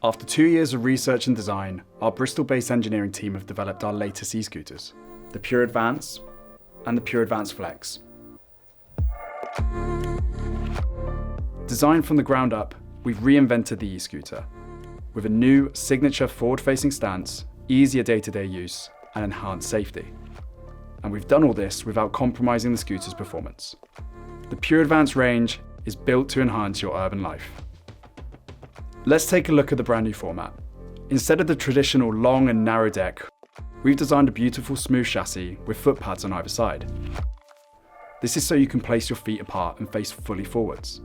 After 2 years of research and design, our Bristol-based engineering team have developed our latest e-scooters, the Pure Advance and the Pure Advance Flex. Designed from the ground up, we've reinvented the e-scooter with a new signature forward-facing stance, easier day-to-day use, and enhanced safety. And we've done all this without compromising the scooter's performance. The Pure Advance range is built to enhance your urban life. Let's take a look at the brand new format. Instead of the traditional long and narrow deck, we've designed a beautiful smooth chassis with foot pads on either side. This is so you can place your feet apart and face fully forwards.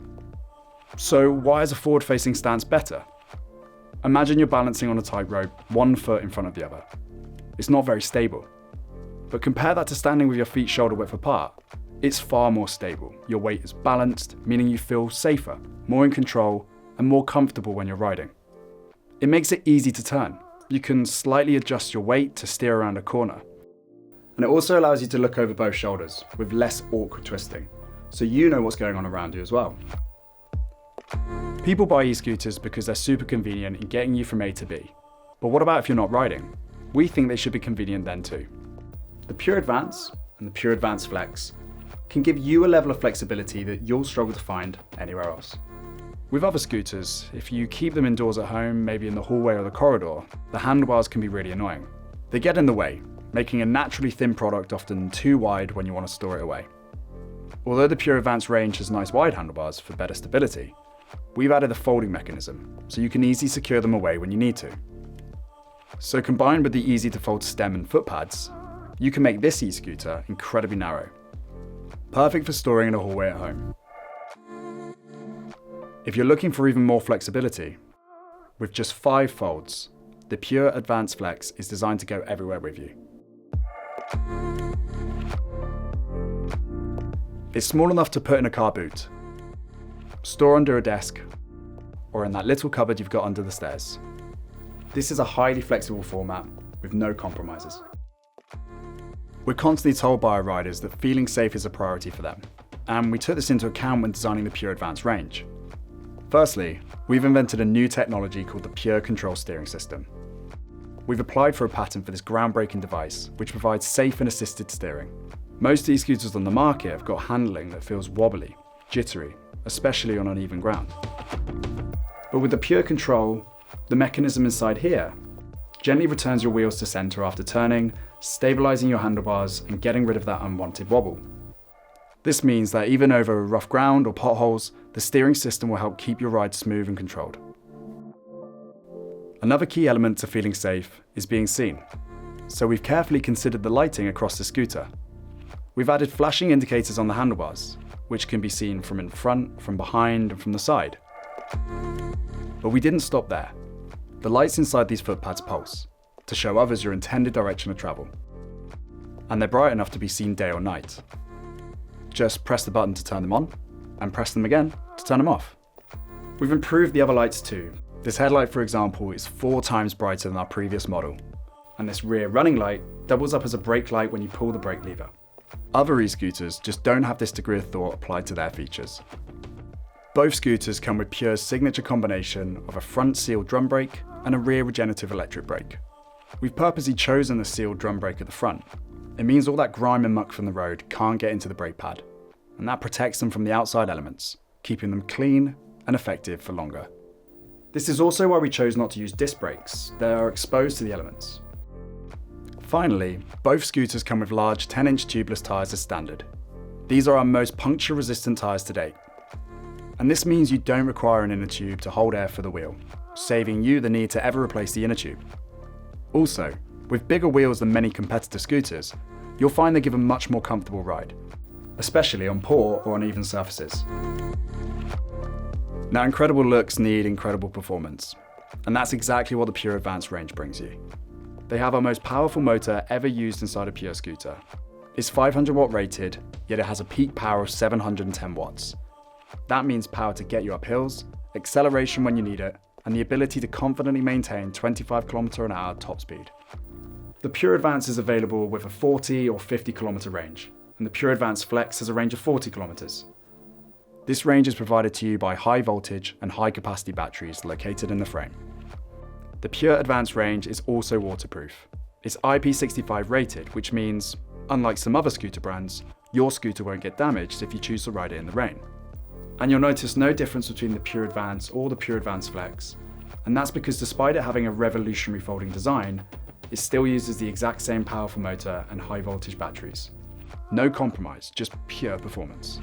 So why is a forward-facing stance better? Imagine you're balancing on a tightrope, one foot in front of the other. It's not very stable. But compare that to standing with your feet shoulder width apart. It's far more stable. Your weight is balanced, meaning you feel safer, more in control, and more comfortable when you're riding. It makes it easy to turn. You can slightly adjust your weight to steer around a corner. And it also allows you to look over both shoulders with less awkward twisting, so you know what's going on around you as well. People buy e-scooters because they're super convenient in getting you from A to B. But what about if you're not riding? We think they should be convenient then too. The Pure Advance and the Pure Advance Flex can give you a level of flexibility that you'll struggle to find anywhere else. With other scooters, if you keep them indoors at home, maybe in the hallway or the corridor, the handlebars can be really annoying. They get in the way, making a naturally thin product often too wide when you want to store it away. Although the Pure Advance range has nice wide handlebars for better stability, we've added a folding mechanism, so you can easily secure them away when you need to. So combined with the easy to fold stem and foot pads, you can make this e-scooter incredibly narrow. Perfect for storing in a hallway at home. If you're looking for even more flexibility, with just 5 folds, the Pure Advance Flex is designed to go everywhere with you. It's small enough to put in a car boot, store under a desk, or in that little cupboard you've got under the stairs. This is a highly flexible format with no compromises. We're constantly told by our riders that feeling safe is a priority for them, and we took this into account when designing the Pure Advance range. Firstly, we've invented a new technology called the Pure Control Steering System. We've applied for a patent for this groundbreaking device, which provides safe and assisted steering. Most e-scooters on the market have got handling that feels wobbly, jittery, especially on uneven ground. But with the Pure Control, the mechanism inside here gently returns your wheels to center after turning, stabilizing your handlebars and getting rid of that unwanted wobble. This means that even over rough ground or potholes, the steering system will help keep your ride smooth and controlled. Another key element to feeling safe is being seen. So we've carefully considered the lighting across the scooter. We've added flashing indicators on the handlebars, which can be seen from in front, from behind, and from the side. But we didn't stop there. The lights inside these foot pads pulse, to show others your intended direction of travel. And they're bright enough to be seen day or night. Just press the button to turn them on, and press them again to turn them off. We've improved the other lights too. This headlight, for example, is 4 times brighter than our previous model. And this rear running light doubles up as a brake light when you pull the brake lever. Other e-scooters just don't have this degree of thought applied to their features. Both scooters come with Pure's signature combination of a front sealed drum brake and a rear regenerative electric brake. We've purposely chosen the sealed drum brake at the front. It means all that grime and muck from the road can't get into the brake pad, and that protects them from the outside elements, keeping them clean and effective for longer. This is also why we chose not to use disc brakes. They are exposed to the elements. Finally, both scooters come with large 10-inch tubeless tyres as standard. These are our most puncture-resistant tyres to date. And this means you don't require an inner tube to hold air for the wheel, saving you the need to ever replace the inner tube. Also, with bigger wheels than many competitor scooters, you'll find they give a much more comfortable ride, especially on poor or uneven surfaces. Now, incredible looks need incredible performance, and that's exactly what the Pure Advance range brings you. They have our most powerful motor ever used inside a Pure scooter. It's 500 watt rated, yet it has a peak power of 710 watts. That means power to get you up hills, acceleration when you need it, and the ability to confidently maintain 25 km/h top speed. The Pure Advance is available with a 40 or 50 km range, and the Pure Advance Flex has a range of 40 km. This range is provided to you by high voltage and high capacity batteries located in the frame. The Pure Advanced range is also waterproof. It's IP65 rated, which means, unlike some other scooter brands, your scooter won't get damaged if you choose to ride it in the rain. And you'll notice no difference between the Pure Advance or the Pure Advance Flex, and that's because despite it having a revolutionary folding design, it still uses the exact same powerful motor and high voltage batteries. No compromise, just pure performance.